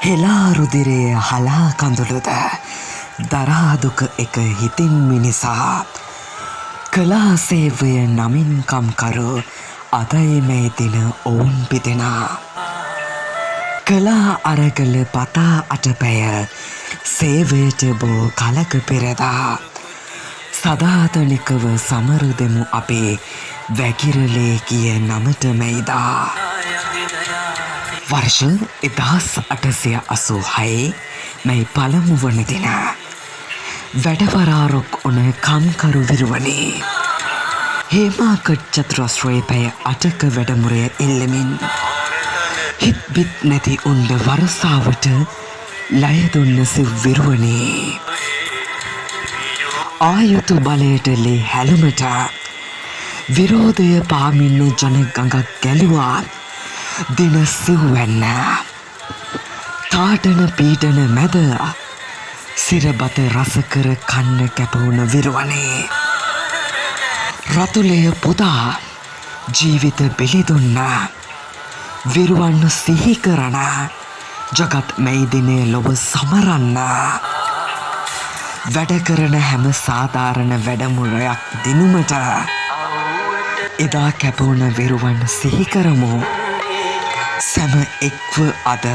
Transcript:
හෙලා රුදිරේ හලා කඳුළුද දරාදුක එක හිතින් මිනිසා කලා සේවය නමින් කම්කරු අදයි මේ දින ඔවුන් පිදෙනා කලා අරගල පතා අටපැය සේවයට බෝ කලක පෙරදා සදාතනිකව සමරු දෙමු අපේ වැකිරලේ කිය නමට මෙයිදා වර්ෂ 1886 මැයි පළමු වන දින වැඩවරාරොක් ඔන කම්කරු විරුවනේ හේමාකට් චතුරස්‍රයේ පැය 8ක වැඩමුරය එල්ලමින් හිත් බිත් නැති උන්ද වරසාවට ලය දුන්න සිව් විරුවනේ ආයුතු බලයට ලේ හැලුමට විරෝධය පාමින්න ජන ගඟක් ගැලුවා දින සිව්වැන්න තාටන පීඩන මැද සිරබත රසකර කන්න කැපවුණ විරුවනේ රතුලය පුදා ජීවිත බෙලිදුන්න විරුවන් සිහි කරන ජගත් මැයිදිනේ ලොව සමරන්න වැඩ කරන හැම සාධාරණ වැඩමුරයක් දිනුමට එදා කැපවුණ විරුවන් සිහි කරමු සැම එක්ව අද